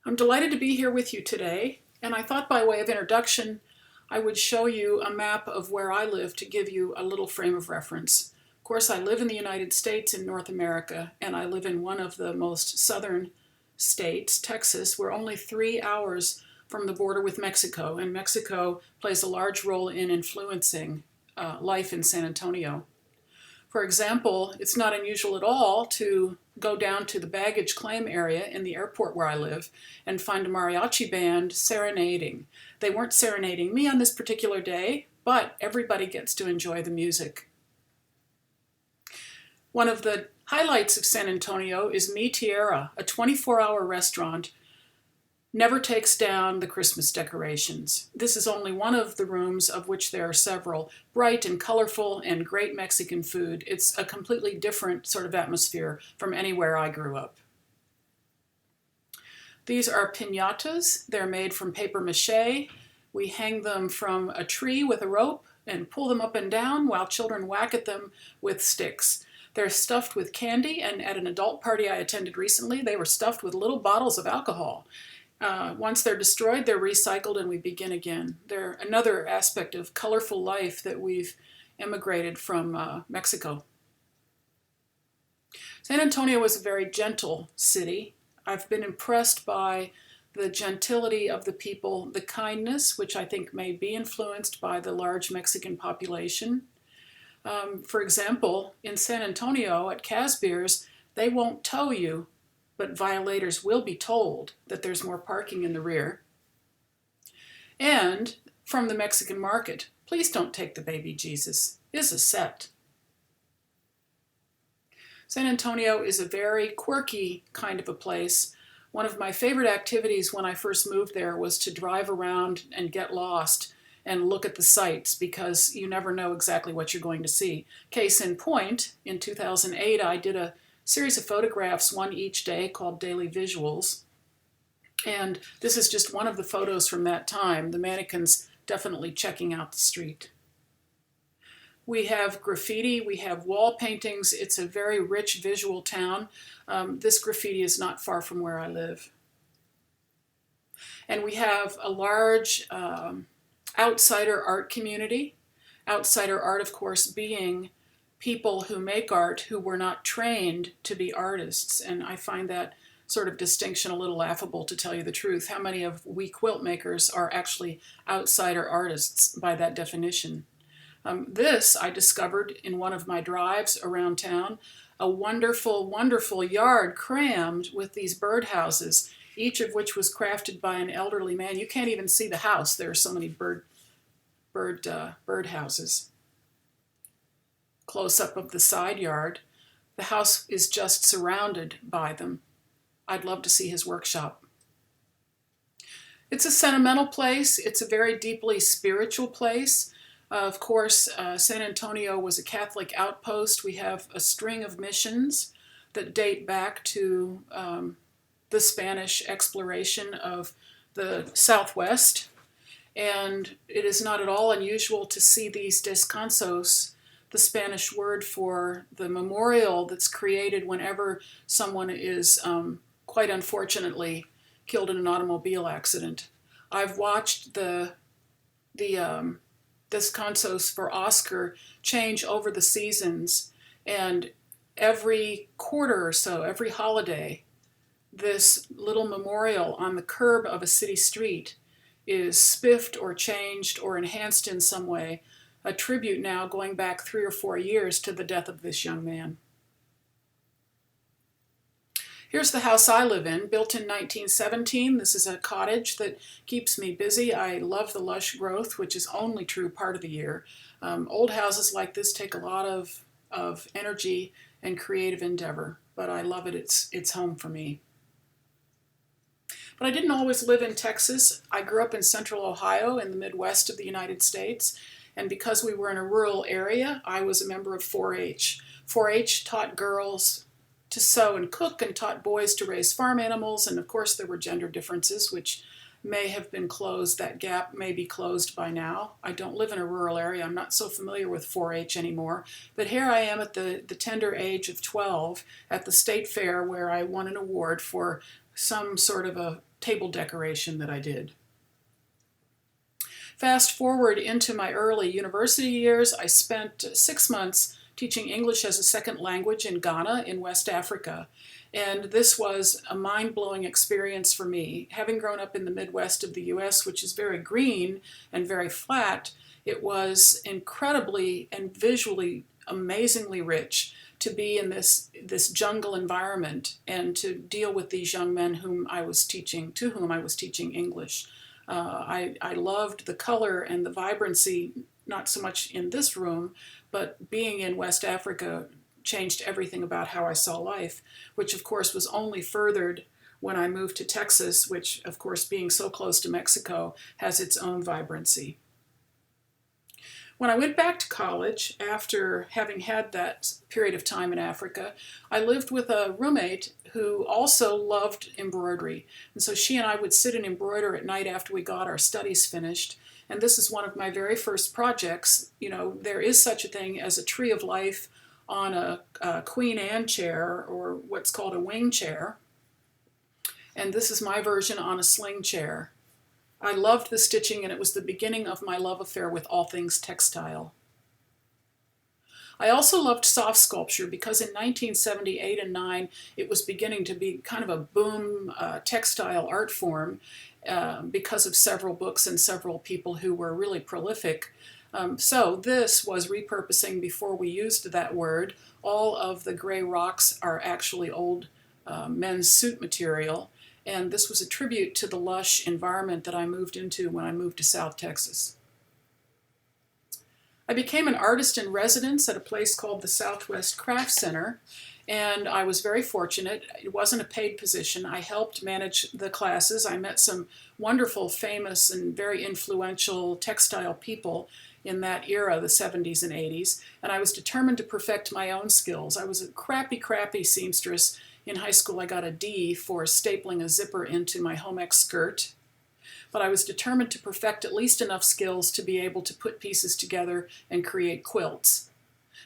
I'm delighted to be here with you today, and I thought by way of introduction I would show you a map of where I live to give you a little frame of reference. Of course, I live in the United States in North America, and I live in one of the most southern states, Texas. We're only 3 hours from the border with Mexico, and Mexico plays a large role in influencing life in San Antonio. For example, it's not unusual at all to go down to the baggage claim area in the airport where I live and find a mariachi band serenading. They weren't serenading me on this particular day, but everybody gets to enjoy the music. One of the highlights of San Antonio is Mi Tierra, a 24-hour restaurant. Never takes down the Christmas decorations. This is only one of the rooms, of which there are several, bright and colorful and great Mexican food. It's a completely different sort of atmosphere from anywhere I grew up. These are piñatas. They're made from paper mache. We hang them from a tree with a rope and pull them up and down while children whack at them with sticks. They're stuffed with candy, and at an adult party I attended recently, they were stuffed with little bottles of alcohol. Once they're destroyed, they're recycled and we begin again. They're another aspect of colorful life that we've immigrated from Mexico. San Antonio is a very gentle city. I've been impressed by the gentility of the people, the kindness, which I think may be influenced by the large Mexican population. For example, in San Antonio at Casbeers, they won't tow you, but violators will be told that there's more parking in the rear. And from the Mexican market, please don't take the baby Jesus, is a set. San Antonio is a very quirky kind of a place. One of my favorite activities when I first moved there was to drive around and get lost and look at the sights, because you never know exactly what you're going to see. Case in point, in 2008 I did a series of photographs, one each day, called Daily Visuals. And this is just one of the photos from that time. The mannequins definitely checking out the street. We have graffiti, we have wall paintings. It's a very rich visual town. This graffiti is not far from where I live. And we have a large outsider art community. Outsider art, of course, being people who make art who were not trained to be artists. And I find that sort of distinction a little laughable, to tell you the truth. How many of we quilt makers are actually outsider artists by that definition? This I discovered in one of my drives around town, a wonderful, wonderful yard crammed with these birdhouses, each of which was crafted by an elderly man. You can't even see the house. There are so many birdhouses. Close up of the side yard. The house is just surrounded by them. I'd love to see his workshop. It's a sentimental place. It's a very deeply spiritual place. Of course, San Antonio was a Catholic outpost. We have a string of missions that date back to the Spanish exploration of the Southwest. And it is not at all unusual to see these descansos, the Spanish word for the memorial that's created whenever someone is quite unfortunately killed in an automobile accident. I've watched the descansos for Oscar change over the seasons, and every quarter or so, every holiday, this little memorial on the curb of a city street is spiffed or changed or enhanced in some way, a tribute now going back 3 or 4 years to the death of this young man. Here's the house I live in, built in 1917. This is a cottage that keeps me busy. I love the lush growth, which is only true part of the year. Old houses like this take a lot of energy and creative endeavor, but I love it. It's home for me. But I didn't always live in Texas. I grew up in central Ohio in the Midwest of the United States. And because we were in a rural area, I was a member of 4-H. 4-H taught girls to sew and cook and taught boys to raise farm animals. And of course, there were gender differences, which may have been closed. That gap may be closed by now. I don't live in a rural area. I'm not so familiar with 4-H anymore. But here I am at the tender age of 12 at the state fair, where I won an award for some sort of a table decoration that I did. Fast forward into my early university years, I spent 6 months teaching English as a second language in Ghana in West Africa. And this was a mind-blowing experience for me. Having grown up in the Midwest of the US, which is very green and very flat, it was incredibly and visually amazingly rich to be in this jungle environment and to deal with these young men to whom I was teaching English. I loved the color and the vibrancy, not so much in this room, but being in West Africa changed everything about how I saw life, which of course was only furthered when I moved to Texas, which of course being so close to Mexico has its own vibrancy. When I went back to college, after having had that period of time in Africa, I lived with a roommate who also loved embroidery. And so she and I would sit and embroider at night after we got our studies finished. And this is one of my very first projects. You know, there is such a thing as a tree of life on a Queen Anne chair, or what's called a wing chair. And this is my version on a sling chair. I loved the stitching, and it was the beginning of my love affair with all things textile. I also loved soft sculpture because in 1978 and 9, it was beginning to be kind of a boom textile art form because of several books and several people who were really prolific. So this was repurposing, before we used that word. All of the gray rocks are actually old men's suit material. And this was a tribute to the lush environment that I moved into when I moved to South Texas. I became an artist in residence at a place called the Southwest Craft Center, and I was very fortunate. It wasn't a paid position. I helped manage the classes. I met some wonderful, famous, and very influential textile people in that era, the 70s and 80s, and I was determined to perfect my own skills. I was a crappy seamstress. In high school, I got a D for stapling a zipper into my home ec skirt, but I was determined to perfect at least enough skills to be able to put pieces together and create quilts.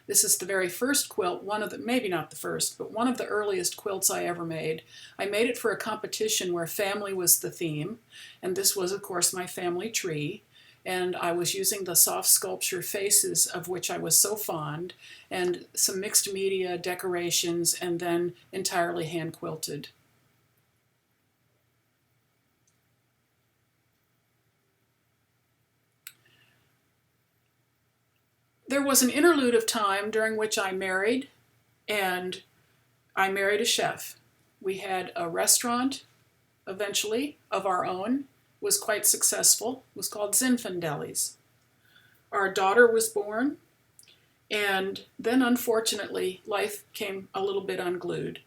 This is the very first quilt, maybe not the first, but one of the earliest quilts I ever made. I made it for a competition where family was the theme, and this was, of course, my family tree. And I was using the soft sculpture faces, of which I was so fond, and some mixed media decorations, and then entirely hand quilted. There was an interlude of time during which I married, and I married a chef. We had a restaurant, eventually, of our own. Was quite successful. It was called Zinfandeli's. Our daughter was born, and then unfortunately life came a little bit unglued.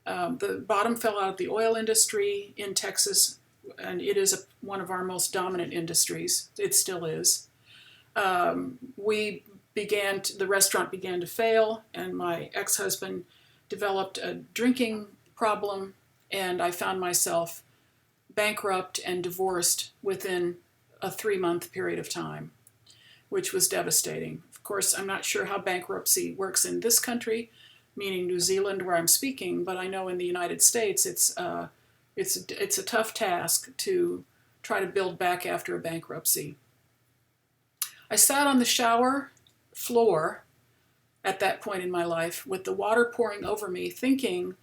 The bottom fell out of the oil industry in Texas, and it is one of our most dominant industries. It still is. The restaurant began to fail, and my ex-husband developed a drinking problem, and I found myself bankrupt and divorced within a 3-month period of time, which was devastating. Of course, I'm not sure how bankruptcy works in this country, meaning New Zealand, where I'm speaking, but I know in the United States it's a tough task to try to build back after a bankruptcy. I sat on the shower floor at that point in my life with the water pouring over me, thinking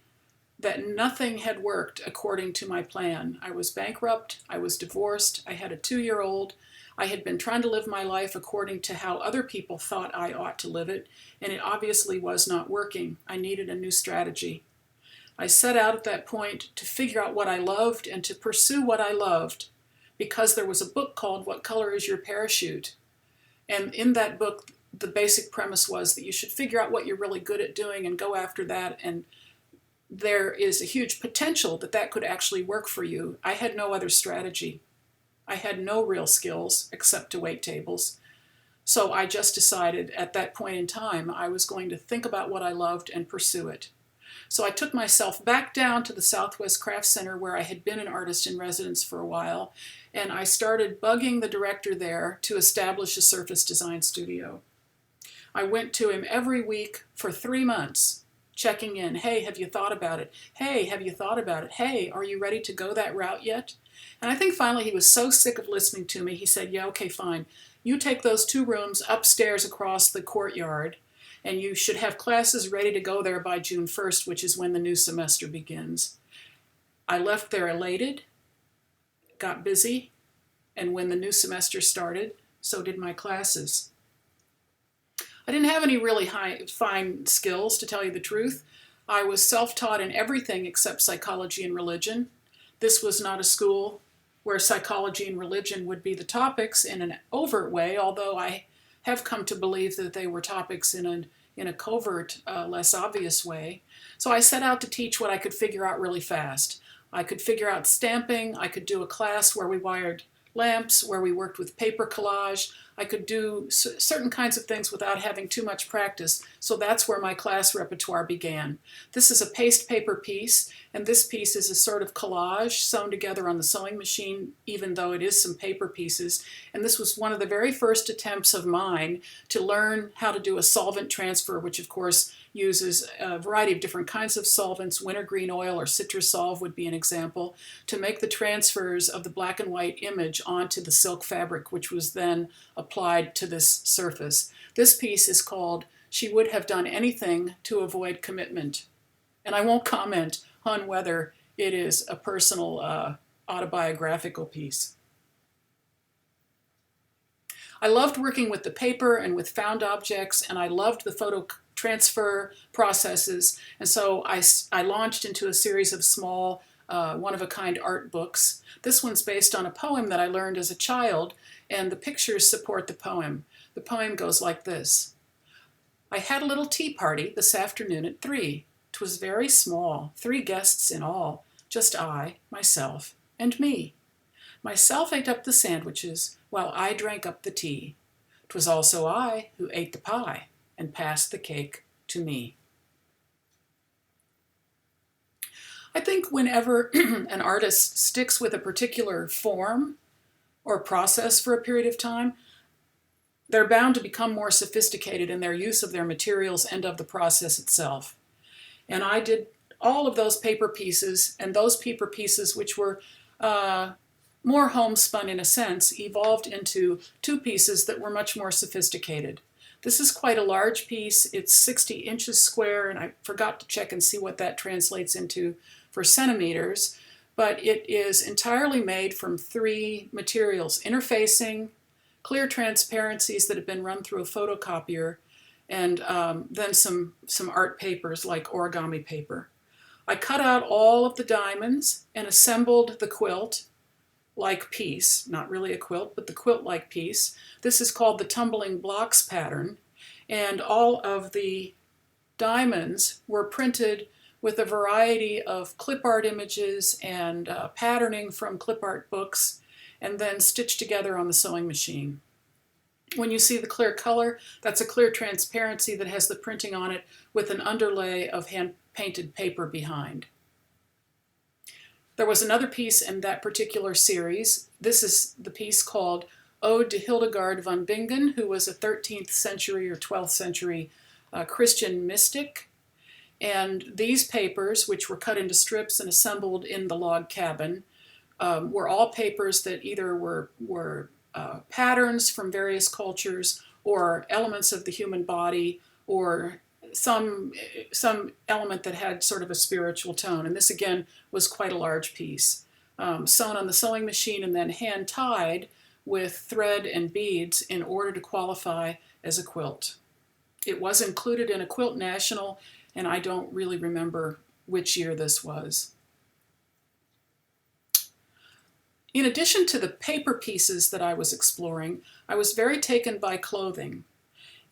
that nothing had worked according to my plan. I was bankrupt, I was divorced, I had a 2-year-old, I had been trying to live my life according to how other people thought I ought to live it, and it obviously was not working. I needed a new strategy. I set out at that point to figure out what I loved and to pursue what I loved, because there was a book called What Color Is Your Parachute? And in that book, the basic premise was that you should figure out what you're really good at doing and go after that, and there is a huge potential that that could actually work for you. I had no other strategy. I had no real skills except to wait tables. So I just decided at that point in time I was going to think about what I loved and pursue it. So I took myself back down to the Southwest Craft Center, where I had been an artist in residence for a while, and I started bugging the director there to establish a surface design studio. I went to him every week for 3 months, checking in. Hey, have you thought about it? Hey, have you thought about it? Hey, are you ready to go that route yet? And I think finally he was so sick of listening to me, he said, yeah, okay, fine. You take those 2 rooms upstairs across the courtyard, and you should have classes ready to go there by June 1st, which is when the new semester begins. I left there elated, got busy, and when the new semester started, so did my classes. I didn't have any really fine skills, to tell you the truth. I was self-taught in everything except psychology and religion. This was not a school where psychology and religion would be the topics in an overt way, although I have come to believe that they were topics in a covert, less obvious way. So I set out to teach what I could figure out really fast. I could figure out stamping. I could do a class where we wired lamps, where we worked with paper collage. I could do certain kinds of things without having too much practice, so that's where my class repertoire began. This is a paste paper piece, and this piece is a sort of collage sewn together on the sewing machine, even though it is some paper pieces. And this was one of the very first attempts of mine to learn how to do a solvent transfer, which of course uses a variety of different kinds of solvents. Wintergreen oil or Citrusolve would be an example, to make the transfers of the black and white image onto the silk fabric, which was then applied to this surface. This piece is called She Would Have Done Anything to Avoid Commitment. And I won't comment on whether it is a personal autobiographical piece. I loved working with the paper and with found objects, and I loved the photo transfer processes, and so I launched into a series of small one-of-a-kind art books. This one's based on a poem that I learned as a child, and the pictures support the poem. The poem goes like this. I had a little tea party this afternoon at 3. 'Twas very small, 3 guests in all, just I, myself, and me. Myself ate up the sandwiches, while I drank up the tea. 'Twas also I who ate the pie, and passed the cake to me. I think whenever an artist sticks with a particular form or process for a period of time, they're bound to become more sophisticated in their use of their materials and of the process itself. And I did all of those paper pieces, and those paper pieces, which were more homespun in a sense, evolved into 2 pieces that were much more sophisticated. This is quite a large piece. It's 60 inches square, and I forgot to check and see what that translates into for centimeters, but it is entirely made from 3 materials: interfacing, clear transparencies that have been run through a photocopier, and then some art papers like origami paper. I cut out all of the diamonds and assembled the quilt-like piece, not really a quilt, but the quilt-like piece. This is called the tumbling blocks pattern, and all of the diamonds were printed with a variety of clip art images and patterning from clip art books, and then stitched together on the sewing machine. When you see the clear color, that's a clear transparency that has the printing on it with an underlay of hand-painted paper behind. There was another piece in that particular series. This is the piece called Ode to Hildegard von Bingen, who was a 13th century or 12th century Christian mystic. And these papers, which were cut into strips and assembled in the log cabin, were all papers that either were patterns from various cultures or elements of the human body or some element that had sort of a spiritual tone. And this, again, was quite a large piece. Sewn on the sewing machine and then hand-tied with thread and beads in order to qualify as a quilt. It was included in a Quilt National, and I don't really remember which year this was. In addition to the paper pieces that I was exploring, I was very taken by clothing.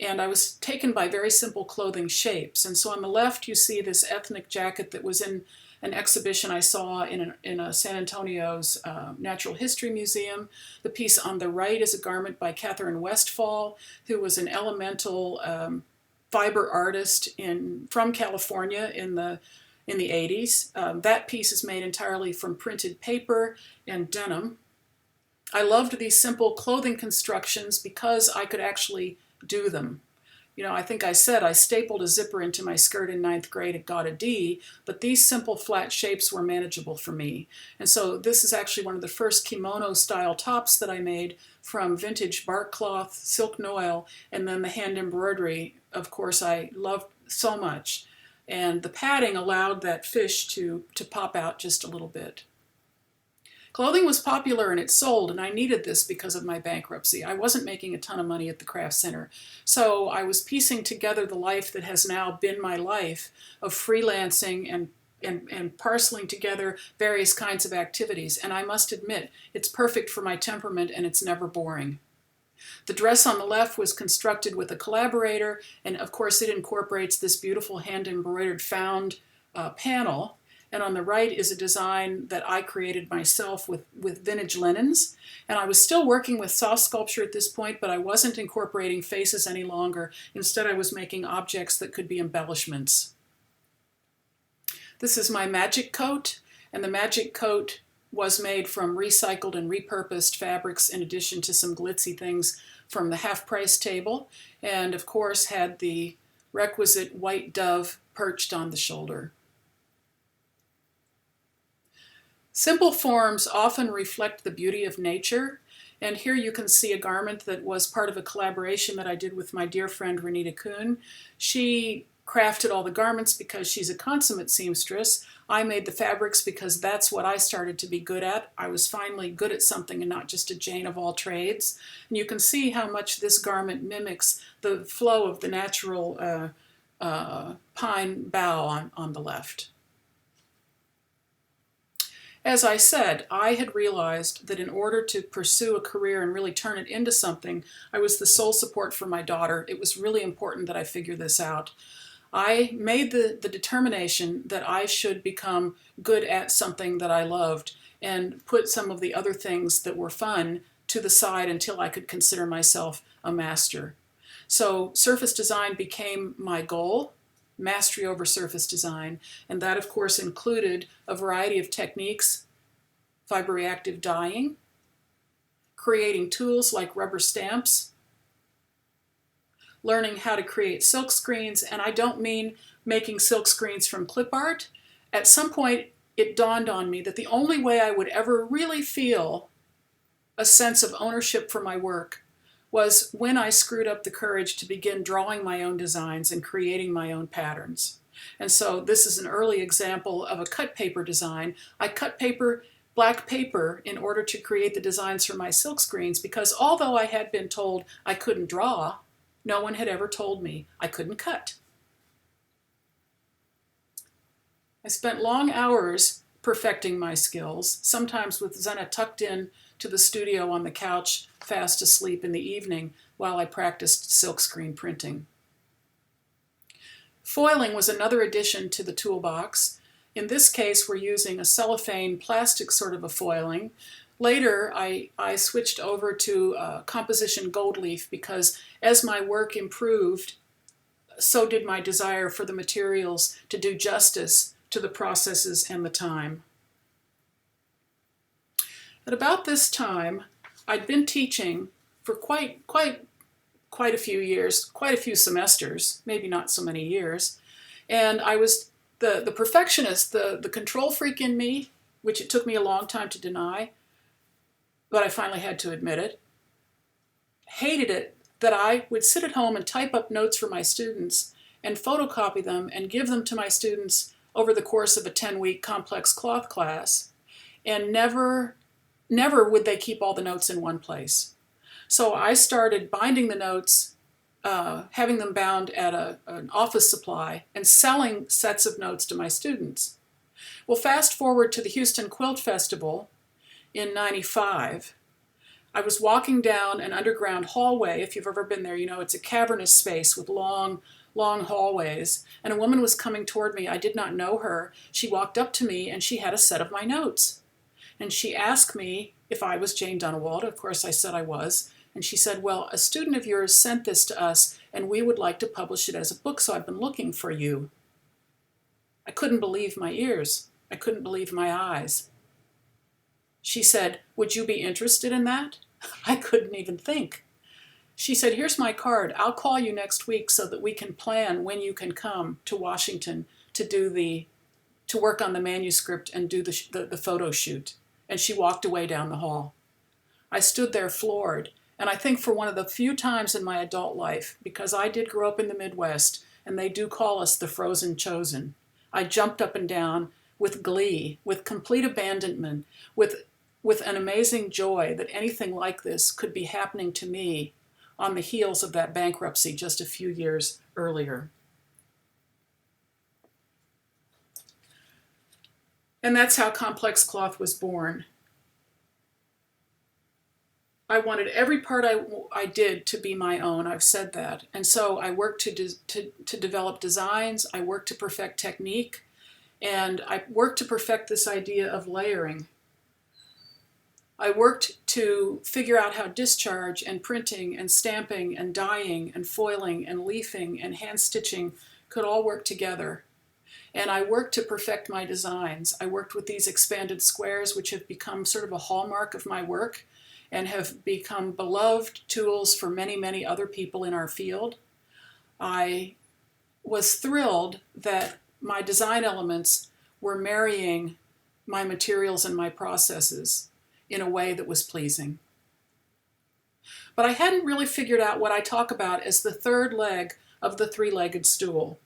And I was taken by very simple clothing shapes. And so on the left, you see this ethnic jacket that was in an exhibition I saw in a San Antonio's Natural History Museum. The piece on the right is a garment by Catherine Westphal, who was an elemental fiber artist from California in the 80s. That piece is made entirely from printed paper and denim. I loved these simple clothing constructions because I could actually do them. I think I said I stapled a zipper into my skirt in ninth grade and got a D, but these simple flat shapes were manageable for me. And so this is actually one of the first kimono style tops that I made from vintage bark cloth, silk noil, and then the hand embroidery, of course, I loved so much. And the padding allowed that fish to pop out just a little bit. Clothing was popular and it sold, and I needed this because of my bankruptcy. I wasn't making a ton of money at the craft center. So I was piecing together the life that has now been my life of freelancing and parceling together various kinds of activities. And I must admit, it's perfect for my temperament and it's never boring. The dress on the left was constructed with a collaborator, and of course it incorporates this beautiful hand-embroidered found panel. And on the right is a design that I created myself with vintage linens. And I was still working with soft sculpture at this point, but I wasn't incorporating faces any longer. Instead, I was making objects that could be embellishments. This is my magic coat, and the magic coat was made from recycled and repurposed fabrics in addition to some glitzy things from the half-price table, and of course had the requisite white dove perched on the shoulder. Simple forms often reflect the beauty of nature, and here you can see a garment that was part of a collaboration that I did with my dear friend Renita Kuhn. She crafted all the garments because she's a consummate seamstress. I made the fabrics because that's what I started to be good at. I was finally good at something and not just a Jane of all trades. And you can see how much this garment mimics the flow of the natural pine bough on the left. As I said, I had realized that in order to pursue a career and really turn it into something, I was the sole support for my daughter. It was really important that I figure this out. I made the determination that I should become good at something that I loved and put some of the other things that were fun to the side until I could consider myself a master. So surface design became my goal. Mastery over surface design, and that of course included a variety of techniques, fiber reactive dyeing, creating tools like rubber stamps, learning how to create silk screens, and I don't mean making silk screens from clip art. At some point it dawned on me that the only way I would ever really feel a sense of ownership for my work was when I screwed up the courage to begin drawing my own designs and creating my own patterns. And so this is an early example of a cut paper design. I cut black paper in order to create the designs for my silk screens because although I had been told I couldn't draw, no one had ever told me I couldn't cut. I spent long hours perfecting my skills, sometimes with Zena tucked in to the studio on the couch, fast asleep in the evening while I practiced silkscreen printing. Foiling was another addition to the toolbox. In this case, we're using a cellophane plastic sort of a foiling. Later, I switched over to composition gold leaf because as my work improved, so did my desire for the materials to do justice to the processes and the time. At about this time, I'd been teaching for quite a few years, quite a few semesters, maybe not so many years, and I was the perfectionist, the control freak in me, which it took me a long time to deny, but I finally had to admit it, hated it that I would sit at home and type up notes for my students and photocopy them and give them to my students over the course of a 10-week complex cloth class, and never would they keep all the notes in one place. So I started binding the notes, having them bound at an office supply, and selling sets of notes to my students. Well, fast forward to the Houston Quilt Festival in '95. I was walking down an underground hallway. If you've ever been there, you know it's a cavernous space with long hallways, and a woman was coming toward me. I did not know her. She walked up to me and she had a set of my notes. And she asked me if I was Jane Dunnewold. Of course I said I was. And she said, well, a student of yours sent this to us and we would like to publish it as a book, so I've been looking for you. I couldn't believe my ears. I couldn't believe my eyes. She said, would you be interested in that? I couldn't even think. She said, here's my card. I'll call you next week so that we can plan when you can come to Washington to work on the manuscript and do the photo shoot. And she walked away down the hall. I stood there floored. And I think for one of the few times in my adult life, because I did grow up in the Midwest, and they do call us the frozen chosen, I jumped up and down with glee, with complete abandonment, with an amazing joy that anything like this could be happening to me on the heels of that bankruptcy just a few years earlier. And that's how Complex Cloth was born. I wanted every part I did to be my own. I've said that. And so I worked to develop designs. I worked to perfect technique. And I worked to perfect this idea of layering. I worked to figure out how discharge and printing and stamping and dyeing and foiling and leafing and hand stitching could all work together. And I worked to perfect my designs. I worked with these expanded squares, which have become sort of a hallmark of my work and have become beloved tools for many, many other people in our field. I was thrilled that my design elements were marrying my materials and my processes in a way that was pleasing. But I hadn't really figured out what I talk about as the third leg of the three-legged stool.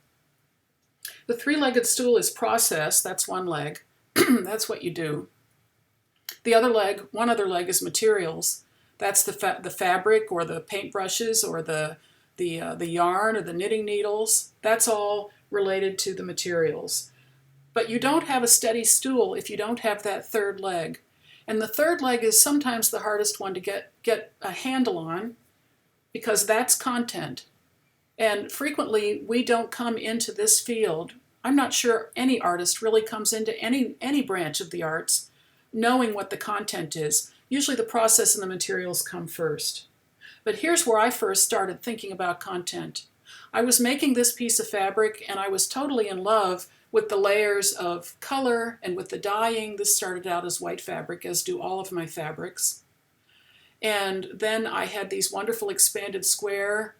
The three-legged stool is process, that's one leg. That's what you do. The other leg, one other leg is materials. That's the fabric or the paintbrushes or the yarn or the knitting needles. That's all related to the materials. But you don't have a steady stool if you don't have that third leg. And the third leg is sometimes the hardest one to get a handle on because that's content. And frequently we don't come into this field. I'm not sure any artist really comes into any branch of the arts knowing what the content is. Usually the process and the materials come first. But here's where I first started thinking about content. I was making this piece of fabric and I was totally in love with the layers of color and with the dyeing. This started out as white fabric, as do all of my fabrics. And then I had these wonderful expanded square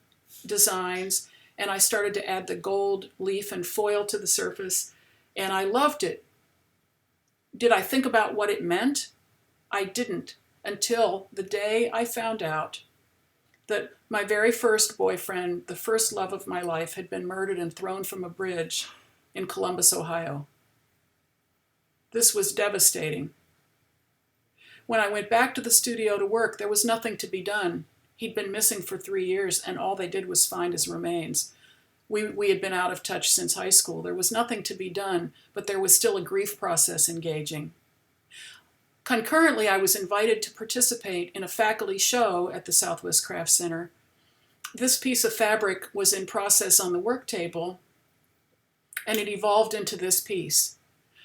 designs, and I started to add the gold leaf and foil to the surface, and I loved it. Did I think about what it meant? I didn't, until the day I found out that my very first boyfriend, the first love of my life, had been murdered and thrown from a bridge in Columbus, Ohio. This was devastating. When I went back to the studio to work, there was nothing to be done. He'd been missing for 3 years, and all they did was find his remains. We had been out of touch since high school. There was nothing to be done, but there was still a grief process engaging. Concurrently, I was invited to participate in a faculty show at the Southwest Craft Center. This piece of fabric was in process on the work table, and it evolved into this piece.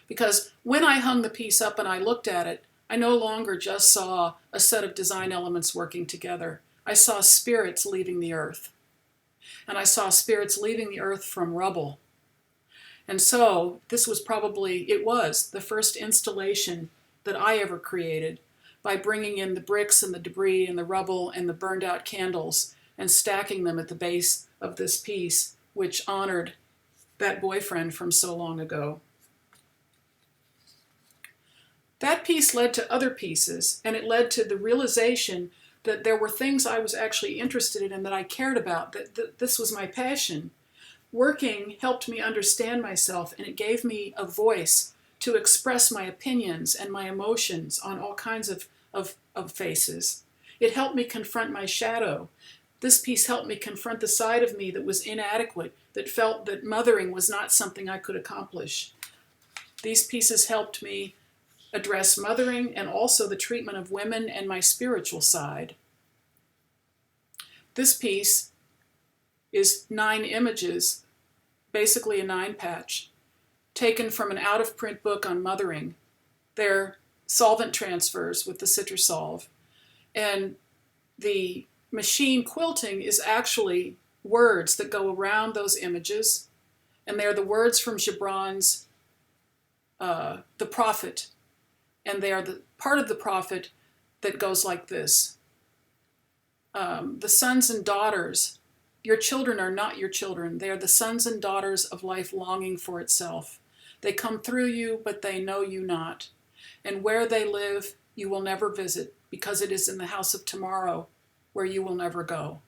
Because when I hung the piece up and I looked at it, I no longer just saw a set of design elements working together. I saw spirits leaving the earth. And I saw spirits leaving the earth from rubble. And so this was the first installation that I ever created by bringing in the bricks and the debris and the rubble and the burned out candles and stacking them at the base of this piece, which honored that boyfriend from so long ago. That piece led to other pieces, and it led to the realization that there were things I was actually interested in and that I cared about, that this was my passion. Working helped me understand myself, and it gave me a voice to express my opinions and my emotions on all kinds of faces. It helped me confront my shadow. This piece helped me confront the side of me that was inadequate, that felt that mothering was not something I could accomplish. These pieces helped me address mothering and also the treatment of women and my spiritual side. This piece is 9 images, basically a 9-patch, taken from an out-of-print book on mothering. They're solvent transfers with the Citrosolve. And the machine quilting is actually words that go around those images, and they're the words from Gibran's The Prophet. And they are the part of the prophet that goes like this. The sons and daughters. Your children are not your children. They are the sons and daughters of life longing for itself. They come through you, but they know you not. And where they live, you will never visit, because it is in the house of tomorrow, where you will never go.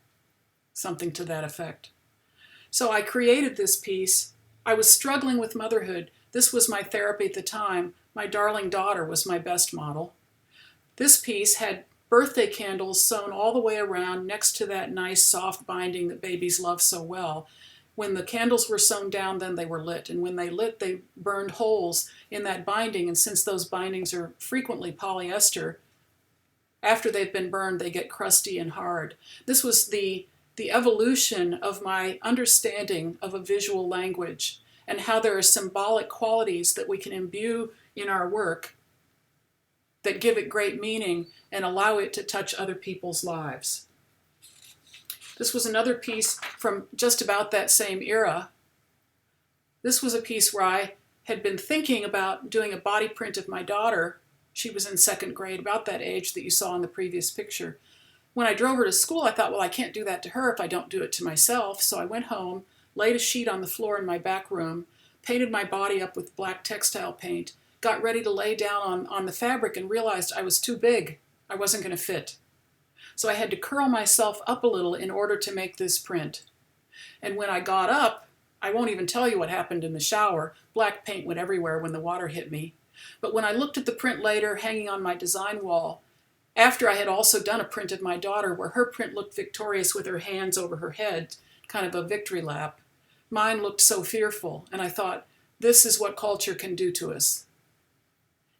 Something to that effect. So I created this piece. I was struggling with motherhood. This was my therapy at the time. My darling daughter was my best model. This piece had birthday candles sewn all the way around next to that nice soft binding that babies love so well. When the candles were sewn down, then they were lit. And when they lit, they burned holes in that binding. And since those bindings are frequently polyester, after they've been burned, they get crusty and hard. This was the evolution of my understanding of a visual language and how there are symbolic qualities that we can imbue in our work that give it great meaning and allow it to touch other people's lives. This was another piece from just about that same era. This was a piece where I had been thinking about doing a body print of my daughter. She was in second grade, about that age that you saw in the previous picture. When I drove her to school, I thought, well, I can't do that to her if I don't do it to myself. So I went home, laid a sheet on the floor in my back room, painted my body up with black textile paint, got ready to lay down on the fabric and realized I was too big. I wasn't going to fit. So I had to curl myself up a little in order to make this print. And when I got up, I won't even tell you what happened in the shower. Black paint went everywhere when the water hit me. But when I looked at the print later hanging on my design wall, after I had also done a print of my daughter where her print looked victorious with her hands over her head, kind of a victory lap, mine looked so fearful. And I thought, this is what culture can do to us.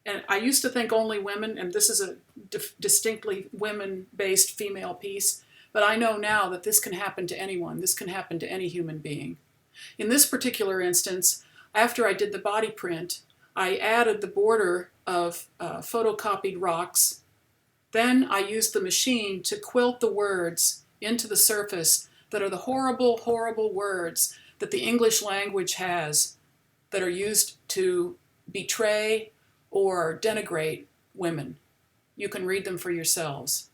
And I used to think only women, and this is a distinctly women-based female piece, but I know now that this can happen to anyone. This can happen to any human being. In this particular instance, after I did the body print, I added the border of photocopied rocks. Then I used the machine to quilt the words into the surface that are the horrible, horrible words that the English language has that are used to betray or denigrate women. You can read them for yourselves.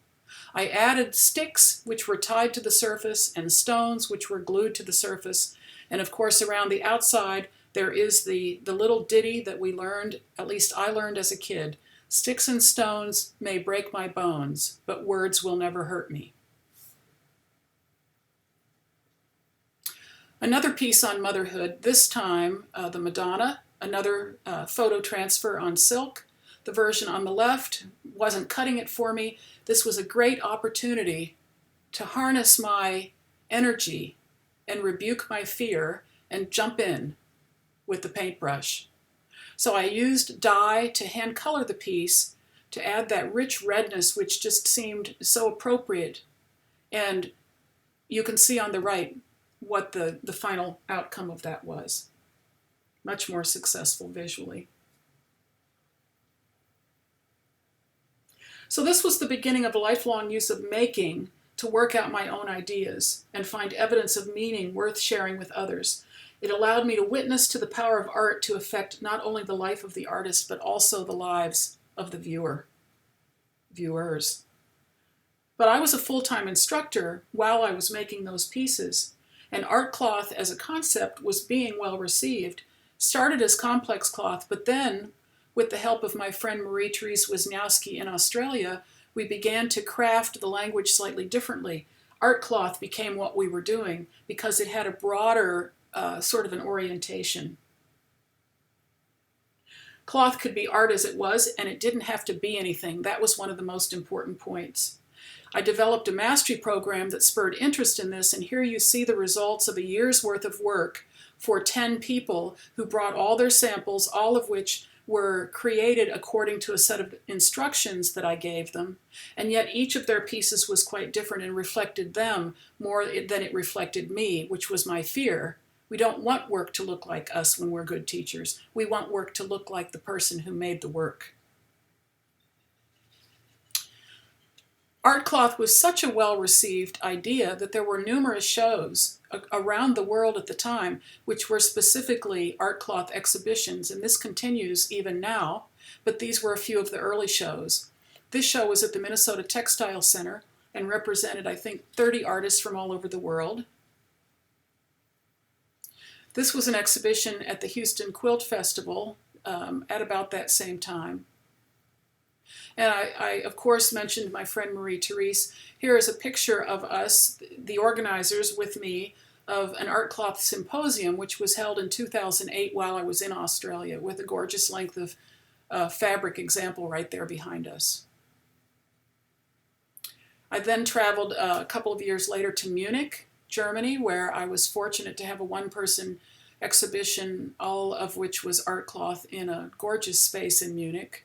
I added sticks which were tied to the surface and stones which were glued to the surface. And of course around the outside there is the little ditty that we learned, at least I learned as a kid. Sticks and stones may break my bones, but words will never hurt me. Another piece on motherhood, this time the Madonna, another photo transfer on silk. The version on the left wasn't cutting it for me. This was a great opportunity to harness my energy and rebuke my fear and jump in with the paintbrush. So I used dye to hand color the piece to add that rich redness which just seemed so appropriate. And you can see on the right what the final outcome of that was. Much more successful visually. So this was the beginning of a lifelong use of making to work out my own ideas and find evidence of meaning worth sharing with others. It allowed me to witness to the power of art to affect not only the life of the artist, but also the lives of the viewers. But I was a full-time instructor while I was making those pieces, and art cloth as a concept was being well received. Started as complex cloth, but then, with the help of my friend Marie-Therese Wisniewski in Australia, we began to craft the language slightly differently. Art cloth became what we were doing because it had a broader sort of an orientation. Cloth could be art as it was, and it didn't have to be anything. That was one of the most important points. I developed a mastery program that spurred interest in this, and here you see the results of a year's worth of work for 10 people who brought all their samples, all of which were created according to a set of instructions that I gave them, and yet each of their pieces was quite different and reflected them more than it reflected me, which was my fear. We don't want work to look like us when we're good teachers. We want work to look like the person who made the work. Art cloth was such a well-received idea that there were numerous shows around the world at the time which were specifically art cloth exhibitions, and this continues even now, but these were a few of the early shows. This show was at the Minnesota Textile Center, and represented, I think, 30 artists from all over the world. This was an exhibition at the Houston Quilt Festival at about that same time. And I, of course, mentioned my friend Marie-Therese. Here is a picture of us, the organizers with me, of an art cloth symposium, which was held in 2008 while I was in Australia, with a gorgeous length of fabric example right there behind us. I then traveled a couple of years later to Munich, Germany, where I was fortunate to have a one-person exhibition, all of which was art cloth in a gorgeous space in Munich.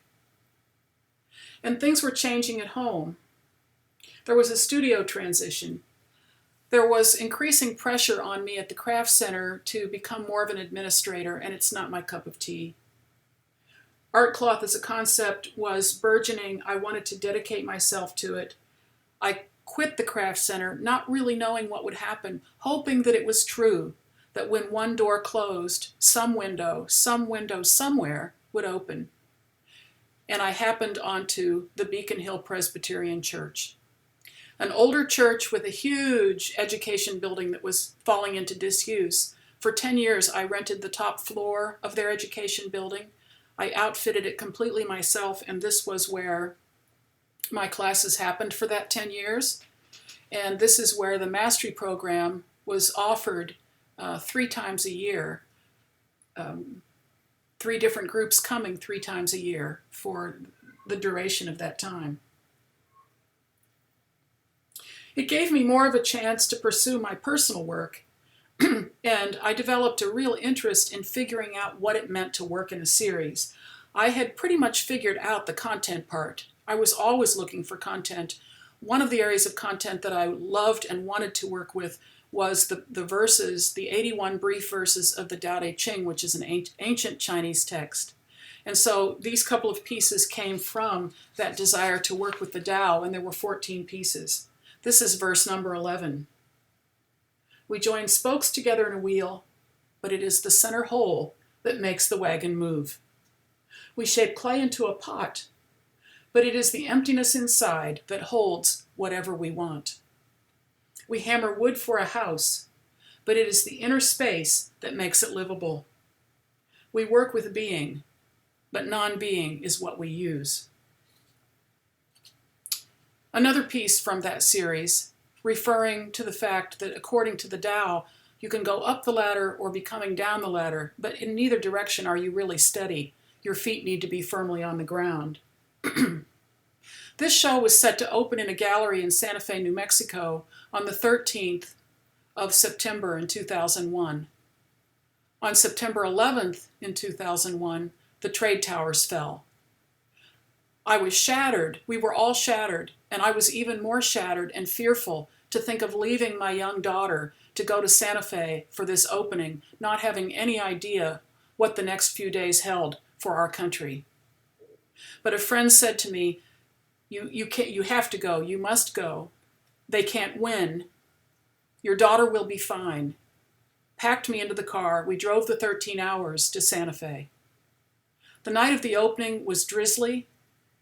And things were changing at home. There was a studio transition. There was increasing pressure on me at the Craft Center to become more of an administrator, and it's not my cup of tea. Art cloth as a concept was burgeoning. I wanted to dedicate myself to it. I quit the Craft Center, not really knowing what would happen, hoping that it was true, that when one door closed, some window somewhere would open. And I happened onto the Beacon Hill Presbyterian Church, an older church with a huge education building that was falling into disuse. For 10 years, I rented the top floor of their education building. I outfitted it completely myself, and this was where my classes happened for that 10 years. And this is where the mastery program was offered 3 times a year. 3 different groups coming 3 times a year for the duration of that time. It gave me more of a chance to pursue my personal work, and I developed a real interest in figuring out what it meant to work in a series. I had pretty much figured out the content part. I was always looking for content. One of the areas of content that I loved and wanted to work with was the verses, the 81 brief verses of the Tao Te Ching, which is an ancient Chinese text. And so these couple of pieces came from that desire to work with the Tao, and there were 14 pieces. This is verse number 11. We join spokes together in a wheel, but it is the center hole that makes the wagon move. We shape clay into a pot, but it is the emptiness inside that holds whatever we want. We hammer wood for a house, but it is the inner space that makes it livable. We work with being, but non-being is what we use. Another piece from that series, referring to the fact that according to the Tao, you can go up the ladder or be coming down the ladder, but in neither direction are you really steady. Your feet need to be firmly on the ground. This show was set to open in a gallery in Santa Fe, New Mexico on the 13th of September in 2001. On September 11th in 2001, the trade towers fell. I was shattered. We were all shattered, and I was even more shattered and fearful to think of leaving my young daughter to go to Santa Fe for this opening, not having any idea what the next few days held for our country. But a friend said to me, you have to go, you must go. They can't win. Your daughter will be fine. Packed me into the car. We drove the 13 hours to Santa Fe. The night of the opening was drizzly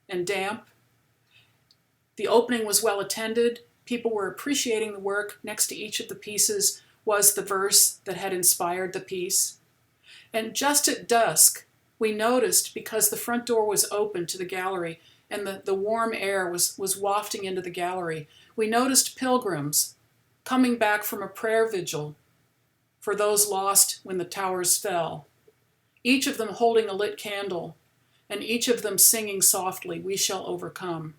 and damp. The opening was well attended. People were appreciating the work. Next to each of the pieces was the verse that had inspired the piece. And just at dusk, we noticed, because the front door was open to the gallery and the warm air was wafting into the gallery, we noticed pilgrims coming back from a prayer vigil for those lost when the towers fell, each of them holding a lit candle, and each of them singing softly, "We shall overcome."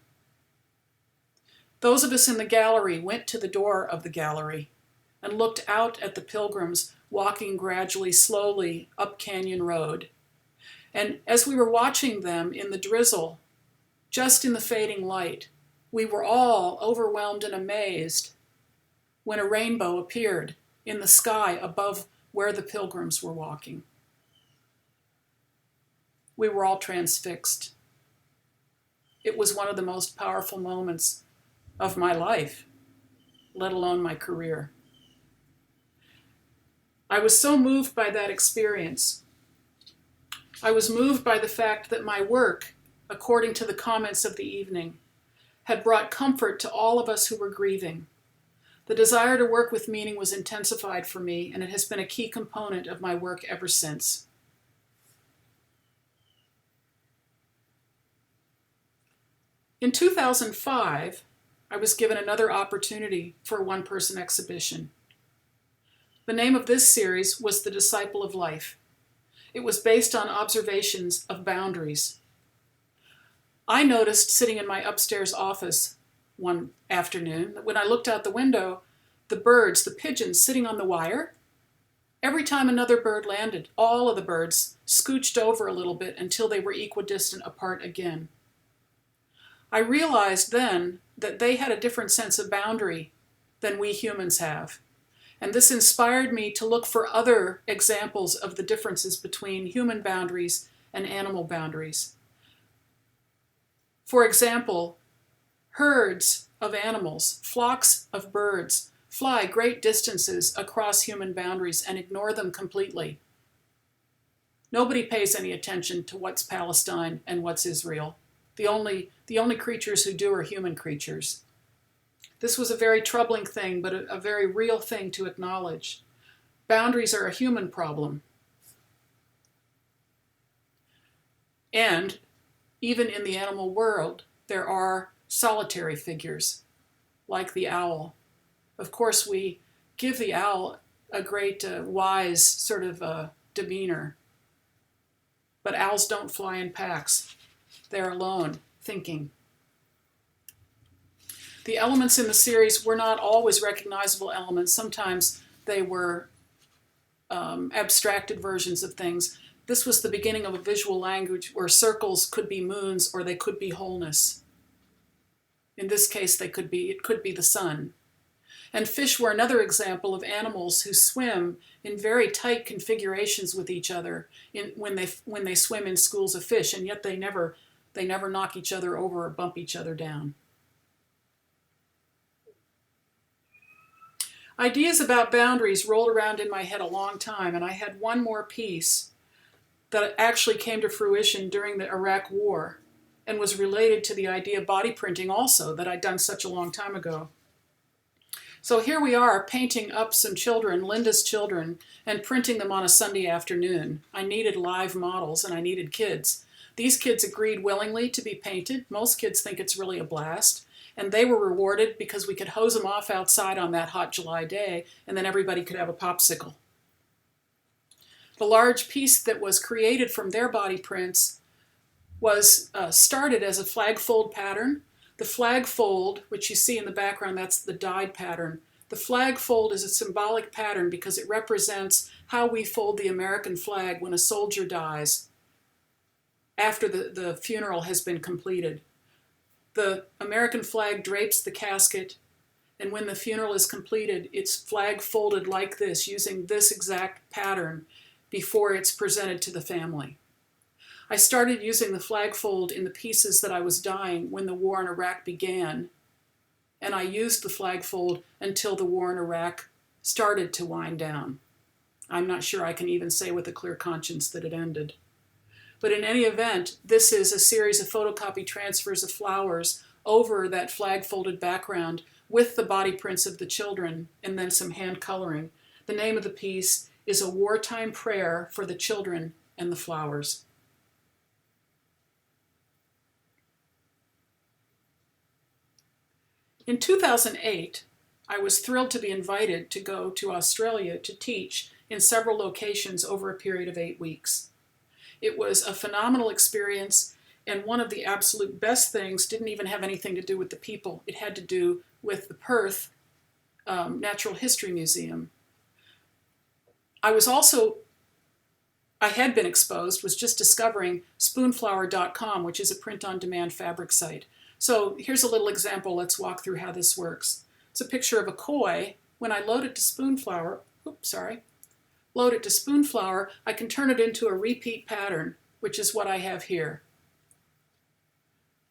Those of us in the gallery went to the door of the gallery and looked out at the pilgrims walking gradually, slowly up Canyon Road. And as we were watching them in the drizzle, just in the fading light, we were all overwhelmed and amazed when a rainbow appeared in the sky above where the pilgrims were walking. We were all transfixed. It was one of the most powerful moments of my life, let alone my career. I was so moved by that experience. I was moved by the fact that my work, according to the comments of the evening, had brought comfort to all of us who were grieving. The desire to work with meaning was intensified for me, and it has been a key component of my work ever since. In 2005, I was given another opportunity for a one-person exhibition. The name of this series was The Disciple of Life. It was based on observations of boundaries. I noticed sitting in my upstairs office one afternoon that when I looked out the window, the birds, the pigeons sitting on the wire, every time another bird landed, all of the birds scooched over a little bit until they were equidistant apart again. I realized then that they had a different sense of boundary than we humans have. And this inspired me to look for other examples of the differences between human boundaries and animal boundaries. For example, herds of animals, flocks of birds, fly great distances across human boundaries and ignore them completely. Nobody pays any attention to what's Palestine and what's Israel. The only creatures who do are human creatures. This was a very troubling thing, but a very real thing to acknowledge. Boundaries are a human problem. And even in the animal world, there are solitary figures, like the owl. Of course, we give the owl a great wise sort of demeanor. But owls don't fly in packs. They're alone, thinking. The elements in the series were not always recognizable elements. Sometimes they were abstracted versions of things. This was the beginning of a visual language where circles could be moons or they could be wholeness. In this case, it could be the sun. And fish were another example of animals who swim in very tight configurations with each other when they swim in schools of fish, and yet they never knock each other over or bump each other down. Ideas about boundaries rolled around in my head a long time, and I had one more piece that actually came to fruition during the Iraq War and was related to the idea of body printing also that I'd done such a long time ago. So here we are painting up some children, Linda's children, and printing them on a Sunday afternoon. I needed live models and I needed kids. These kids agreed willingly to be painted. Most kids think it's really a blast. And they were rewarded because we could hose them off outside on that hot July day, and then everybody could have a popsicle. The large piece that was created from their body prints was started as a flag fold pattern. The flag fold, which you see in the background, that's the dyed pattern. The flag fold is a symbolic pattern because it represents how we fold the American flag when a soldier dies after the funeral has been completed. The American flag drapes the casket, and when the funeral is completed, it's flag folded like this, using this exact pattern before it's presented to the family. I started using the flag fold in the pieces that I was dyeing when the war in Iraq began, and I used the flag fold until the war in Iraq started to wind down. I'm not sure I can even say with a clear conscience that it ended. But in any event, this is a series of photocopy transfers of flowers over that flag-folded background with the body prints of the children and then some hand coloring. The name of the piece is A Wartime Prayer for the Children and the Flowers. In 2008, I was thrilled to be invited to go to Australia to teach in several locations over a period of 8 weeks. It was a phenomenal experience, and one of the absolute best things didn't even have anything to do with the people. It had to do with the Perth Natural History Museum. I had been exposed, was just discovering spoonflower.com, which is a print-on-demand fabric site. So here's a little example. Let's walk through how this works. It's a picture of a koi. When I load it to Spoonflower, I can turn it into a repeat pattern, which is what I have here.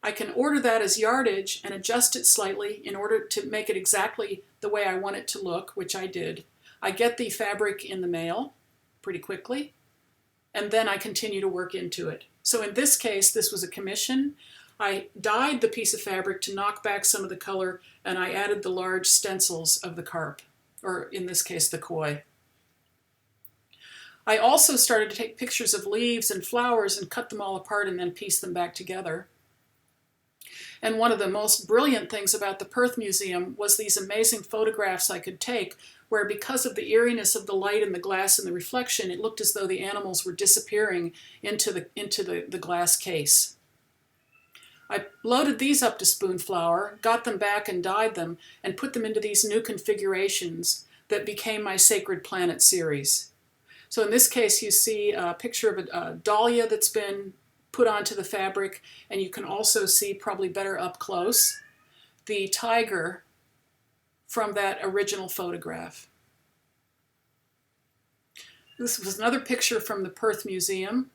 I can order that as yardage and adjust it slightly in order to make it exactly the way I want it to look, which I did. I get the fabric in the mail pretty quickly, and then I continue to work into it. So in this case, this was a commission. I dyed the piece of fabric to knock back some of the color, and I added the large stencils of the carp, or in this case, the koi. I also started to take pictures of leaves and flowers and cut them all apart and then piece them back together. And one of the most brilliant things about the Perth Museum was these amazing photographs I could take where, because of the eeriness of the light and the glass and the reflection, it looked as though the animals were disappearing into the glass case. I loaded these up to spoonflower, got them back and dyed them, and put them into these new configurations that became my Sacred Planet series. So in this case, you see a picture of a dahlia that's been put onto the fabric, and you can also see, probably better up close, the tiger from that original photograph. This was another picture from the Perth Museum,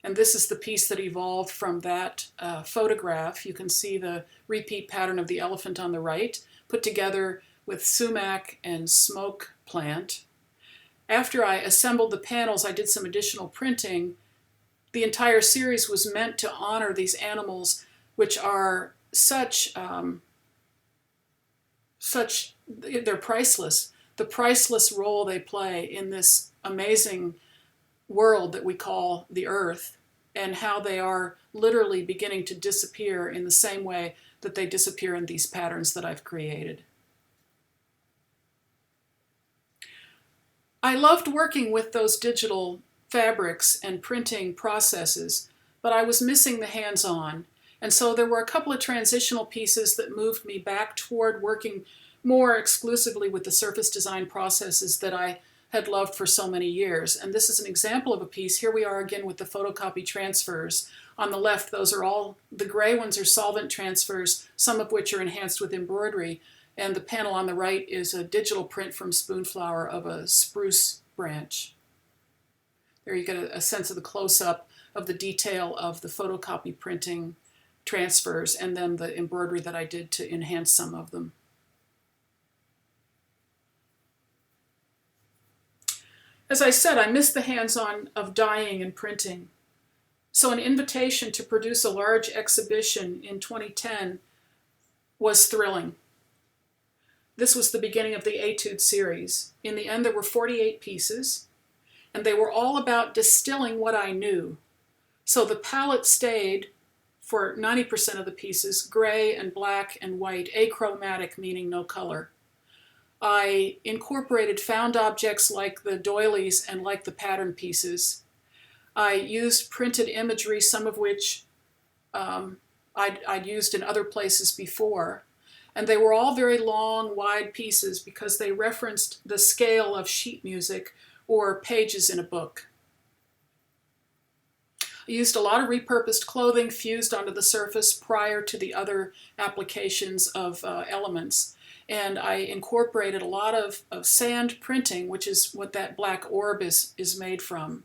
and this is the piece that evolved from that photograph. You can see the repeat pattern of the elephant on the right, put together with sumac and smoke plant. After I assembled the panels, I did some additional printing. The entire series was meant to honor these animals, which are they're priceless. The priceless role they play in this amazing world that we call the Earth, and how they are literally beginning to disappear in the same way that they disappear in these patterns that I've created. I loved working with those digital fabrics and printing processes, but I was missing the hands-on. And so there were a couple of transitional pieces that moved me back toward working more exclusively with the surface design processes that I had loved for so many years. And this is an example of a piece. Here we are again with the photocopy transfers. On the left, those are all, the gray ones are solvent transfers, some of which are enhanced with embroidery. And the panel on the right is a digital print from spoonflower of a spruce branch. There you get a sense of the close-up of the detail of the photocopy printing transfers and then the embroidery that I did to enhance some of them. As I said, I missed the hands-on of dyeing and printing. So an invitation to produce a large exhibition in 2010 was thrilling. This was the beginning of the Etude series. In the end, there were 48 pieces, and they were all about distilling what I knew. So the palette stayed, for 90% of the pieces, gray and black and white, achromatic, meaning no color. I incorporated found objects like the doilies and like the pattern pieces. I used printed imagery, some of which I'd used in other places before. And they were all very long, wide pieces because they referenced the scale of sheet music or pages in a book. I used a lot of repurposed clothing fused onto the surface prior to the other applications of elements. And I incorporated a lot of sand printing, which is what that black orb is made from,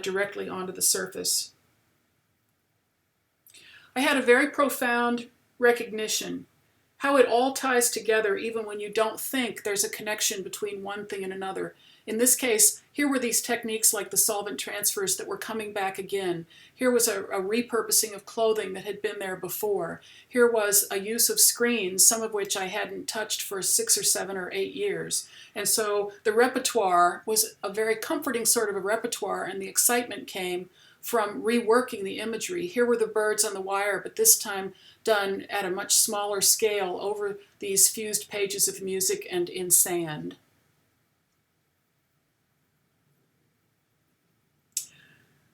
directly onto the surface. I had a very profound recognition how it all ties together even when you don't think there's a connection between one thing and another. In this case, here were these techniques like the solvent transfers that were coming back again. Here was a repurposing of clothing that had been there before. Here was a use of screens, some of which I hadn't touched for 6 or 7 or 8 years. And so the repertoire was a very comforting sort of a repertoire, and the excitement came from reworking the imagery. Here were the birds on the wire, but this time done at a much smaller scale over these fused pages of music and in sand.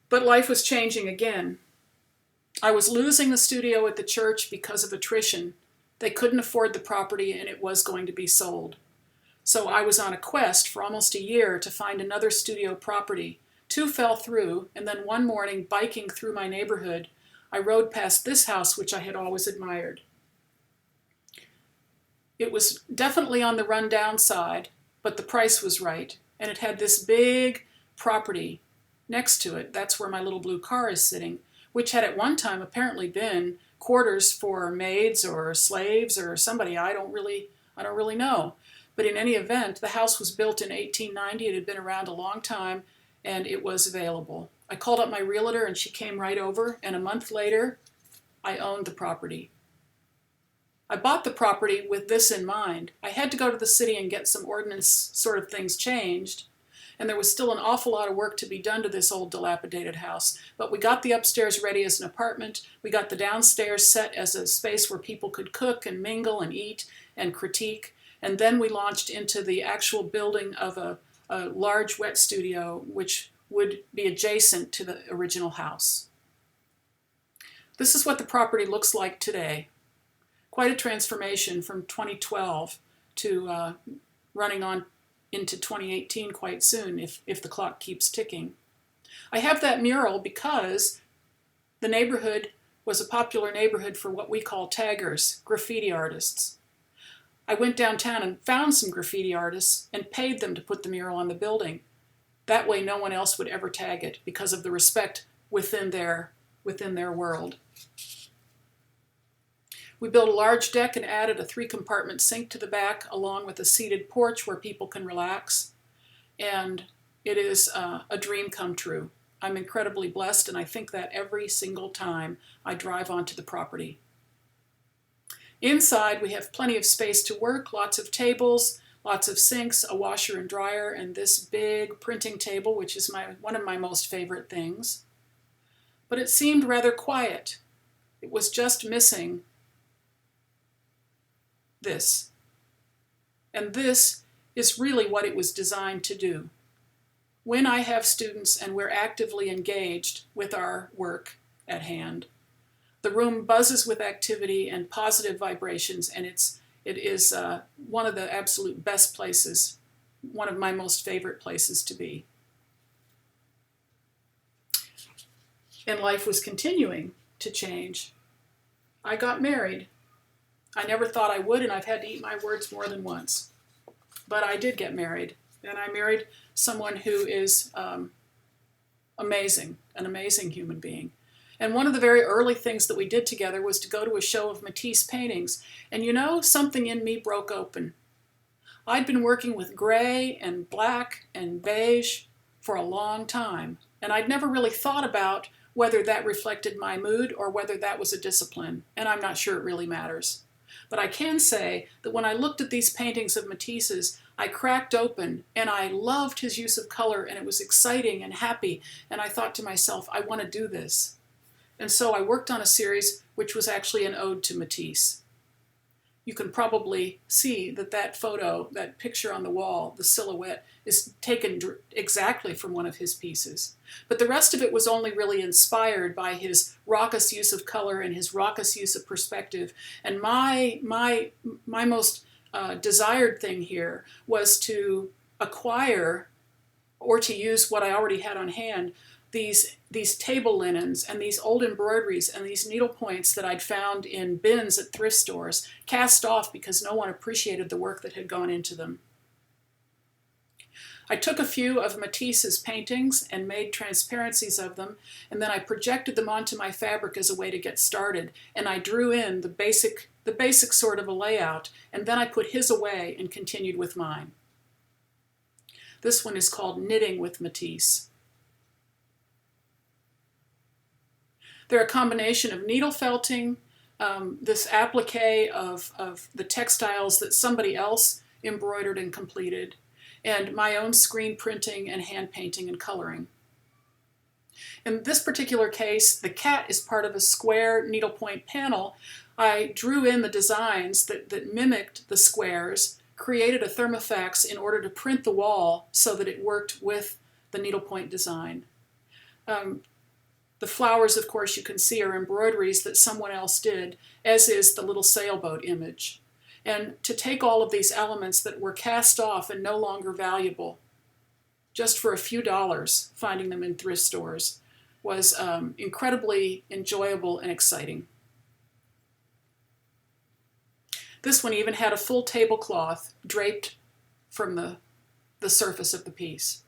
But life was changing again. I was losing the studio at the church because of attrition. They couldn't afford the property and it was going to be sold. So I was on a quest for almost a year to find another studio property. 2 fell through, and then one morning, biking through my neighborhood, I rode past this house, which I had always admired. It was definitely on the run-down side, but the price was right, and it had this big property next to it. That's where my little blue car is sitting, which had at one time apparently been quarters for maids or slaves or somebody. I don't really know. But in any event, the house was built in 1890. It had been around a long time, and it was available. I called up my realtor, and she came right over, and a month later, I owned the property. I bought the property with this in mind. I had to go to the city and get some ordinance sort of things changed, and there was still an awful lot of work to be done to this old dilapidated house. But we got the upstairs ready as an apartment. We got the downstairs set as a space where people could cook and mingle and eat and critique. And then we launched into the actual building of a large wet studio, which would be adjacent to the original house. This is what the property looks like today. Quite a transformation from 2012 to running on into 2018 quite soon, if the clock keeps ticking. I have that mural because the neighborhood was a popular neighborhood for what we call taggers, graffiti artists. I went downtown and found some graffiti artists and paid them to put the mural on the building. That way no one else would ever tag it because of the respect within their world. We built a large deck and added a 3-compartment sink to the back, along with a seated porch where people can relax. And it is a dream come true. I'm incredibly blessed, and I think that every single time I drive onto the property. Inside, we have plenty of space to work, lots of tables, lots of sinks, a washer and dryer, and this big printing table, which is one of my most favorite things. But it seemed rather quiet. It was just missing this. And this is really what it was designed to do. When I have students and we're actively engaged with our work at hand, the room buzzes with activity and positive vibrations, and it is one of the absolute best places, one of my most favorite places to be. And life was continuing to change. I got married. I never thought I would, and I've had to eat my words more than once. But I did get married, and I married someone who is amazing, an amazing human being. And one of the very early things that we did together was to go to a show of Matisse paintings. And you know, something in me broke open. I'd been working with gray and black and beige for a long time, and I'd never really thought about whether that reflected my mood or whether that was a discipline, and I'm not sure it really matters. But I can say that when I looked at these paintings of Matisse's, I cracked open and I loved his use of color, and it was exciting and happy, and I thought to myself, I want to do this. And so I worked on a series which was actually an ode to Matisse. You can probably see that that photo, that picture on the wall, the silhouette, is taken exactly from one of his pieces. But the rest of it was only really inspired by his raucous use of color and his raucous use of perspective. And my most desired thing here was to acquire, or to use what I already had on hand, these table linens and these old embroideries and these needle points that I'd found in bins at thrift stores, cast off because no one appreciated the work that had gone into them. I took a few of Matisse's paintings and made transparencies of them, and then I projected them onto my fabric as a way to get started, and I drew in the basic sort of a layout, and then I put his away and continued with mine. This one is called Knitting with Matisse. They're a combination of needle felting, this applique of the textiles that somebody else embroidered and completed, and my own screen printing and hand painting and coloring. In this particular case, the cat is part of a square needlepoint panel. I drew in the designs that mimicked the squares, created a thermofax in order to print the wall so that it worked with the needlepoint design. The flowers, of course, you can see are embroideries that someone else did, as is the little sailboat image. And to take all of these elements that were cast off and no longer valuable, just for a few dollars, finding them in thrift stores, was incredibly enjoyable and exciting. This one even had a full tablecloth draped from the surface of the piece.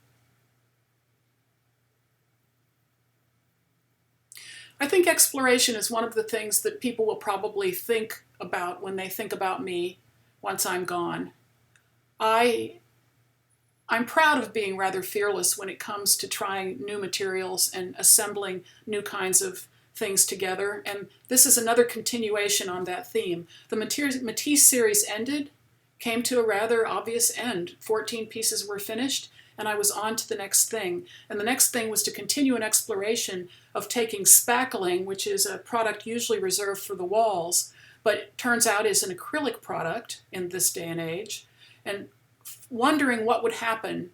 I think exploration is one of the things that people will probably think about when they think about me once I'm gone. I'm proud of being rather fearless when it comes to trying new materials and assembling new kinds of things together, and this is another continuation on that theme. The Matisse series ended, came to a rather obvious end. 14 pieces were finished, and I was on to the next thing. And the next thing was to continue an exploration of taking spackling, which is a product usually reserved for the walls, but it turns out is an acrylic product in this day and age, and wondering what would happen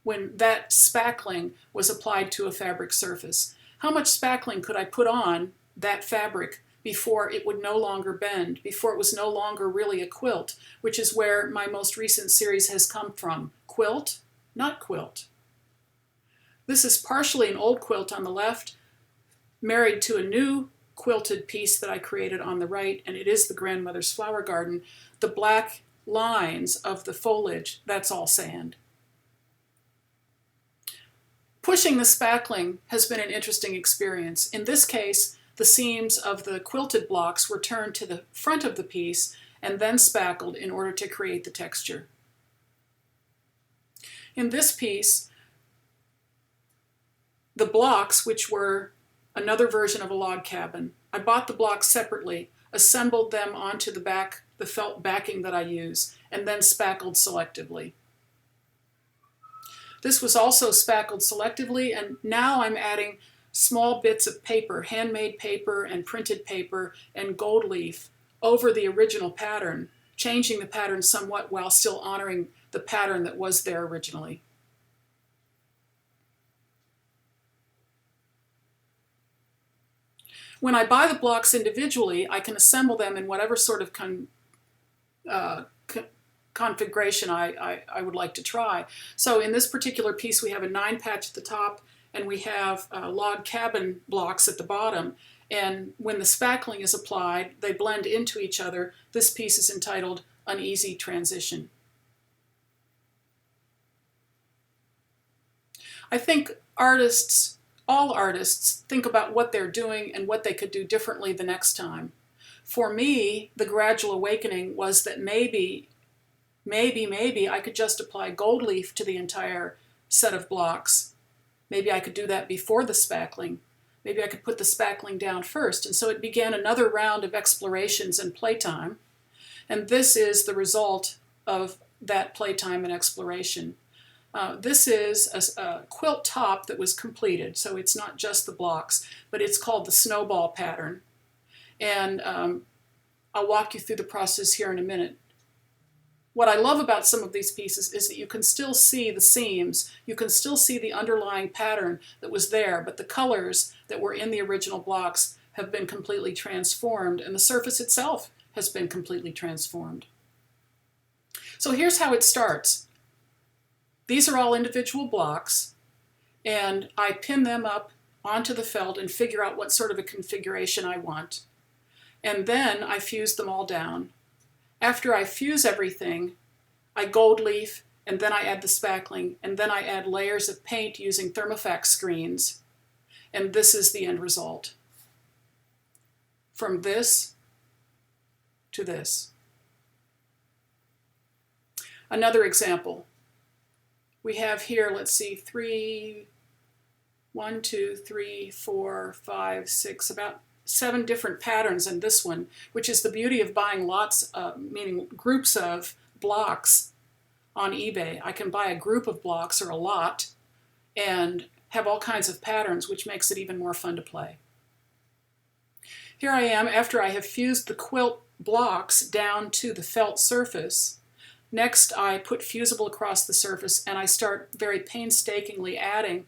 when that spackling was applied to a fabric surface. How much spackling could I put on that fabric before it would no longer bend, before it was no longer really a quilt, which is where my most recent series has come from. Quilt, not quilt. This is partially an old quilt on the left, married to a new quilted piece that I created on the right, and it is the Grandmother's Flower Garden. The black lines of the foliage, that's all sand. Pushing the spackling has been an interesting experience. In this case, the seams of the quilted blocks were turned to the front of the piece and then spackled in order to create the texture. In this piece, the blocks, which were another version of a log cabin, I bought the blocks separately, assembled them onto the felt backing that I use, and then spackled selectively. This was also spackled selectively, and now I'm adding small bits of paper, handmade paper and printed paper and gold leaf over the original pattern, changing the pattern somewhat while still honoring the pattern that was there originally. When I buy the blocks individually, I can assemble them in whatever sort of configuration I would like to try. So in this particular piece, we have a 9-patch at the top, and we have log cabin blocks at the bottom. And when the spackling is applied, they blend into each other. This piece is entitled Uneasy Transition. I think artists, all artists, think about what they're doing and what they could do differently the next time. For me, the gradual awakening was that maybe I could just apply gold leaf to the entire set of blocks. Maybe I could do that before the spackling. Maybe I could put the spackling down first. And so it began another round of explorations and playtime. And this is the result of that playtime and exploration. This is a quilt top that was completed, so it's not just the blocks, but it's called the snowball pattern. And I'll walk you through the process here in a minute. What I love about some of these pieces is that you can still see the seams, you can still see the underlying pattern that was there, but the colors that were in the original blocks have been completely transformed, and the surface itself has been completely transformed. So here's how it starts. These are all individual blocks, and I pin them up onto the felt and figure out what sort of a configuration I want. And then I fuse them all down. After I fuse everything, I gold leaf, and then I add the spackling, and then I add layers of paint using thermofax screens, and this is the end result. From this to this. Another example. We have here, let's see, 1, 2, 3, 4, 5, 6, about 7 different patterns in this one, which is the beauty of buying lots, meaning groups of blocks on eBay. I can buy a group of blocks or a lot and have all kinds of patterns, which makes it even more fun to play. Here I am after I have fused the quilt blocks down to the felt surface. Next, I put fusible across the surface and I start very painstakingly adding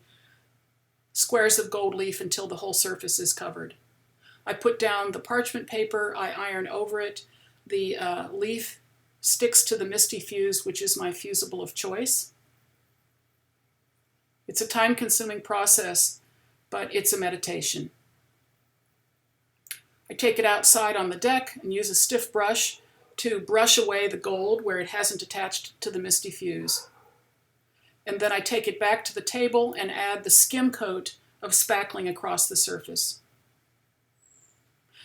squares of gold leaf until the whole surface is covered. I put down the parchment paper, I iron over it, the leaf sticks to the Misty Fuse, which is my fusible of choice. It's a time-consuming process, but it's a meditation. I take it outside on the deck and use a stiff brush to brush away the gold where it hasn't attached to the Misty Fuse. And then I take it back to the table and add the skim coat of spackling across the surface.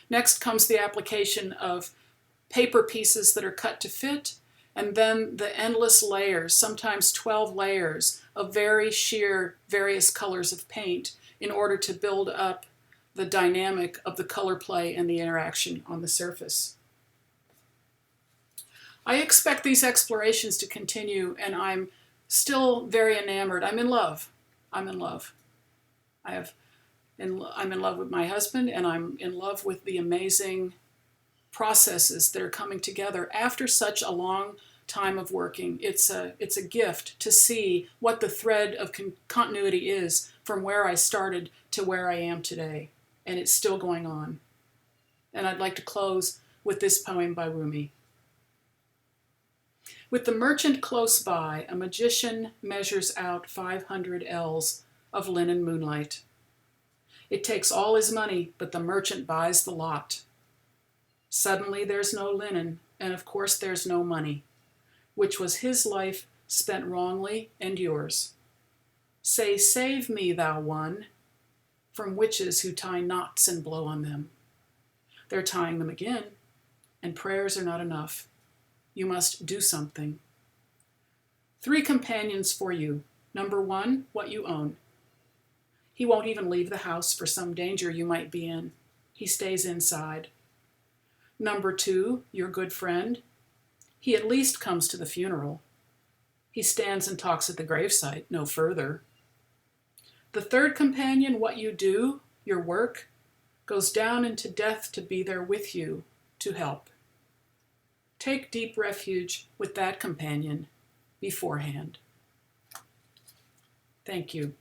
Next comes the application of paper pieces that are cut to fit, and then the endless layers, sometimes 12 layers, of very sheer various colors of paint in order to build up the dynamic of the color play and the interaction on the surface. I expect these explorations to continue, and I'm still very enamored. I'm in love. I'm in love. I'm in love with my husband, and I'm in love with the amazing processes that are coming together after such a long time of working. It's a gift to see what the thread of continuity is from where I started to where I am today, and it's still going on. And I'd like to close with this poem by Rumi. With the merchant close by, a magician measures out 500 ells of linen moonlight. It takes all his money, but the merchant buys the lot. Suddenly there's no linen, and of course there's no money, which was his life spent wrongly and yours. Say, save me, thou one, from witches who tie knots and blow on them. They're tying them again, and prayers are not enough. You must do something. 3 companions for you. Number 1, what you own. He won't even leave the house for some danger you might be in. He stays inside. Number 2, your good friend. He at least comes to the funeral. He stands and talks at the gravesite, no further. The 3rd companion, what you do, your work, goes down into death to be there with you, to help. Take deep refuge with that companion beforehand. Thank you.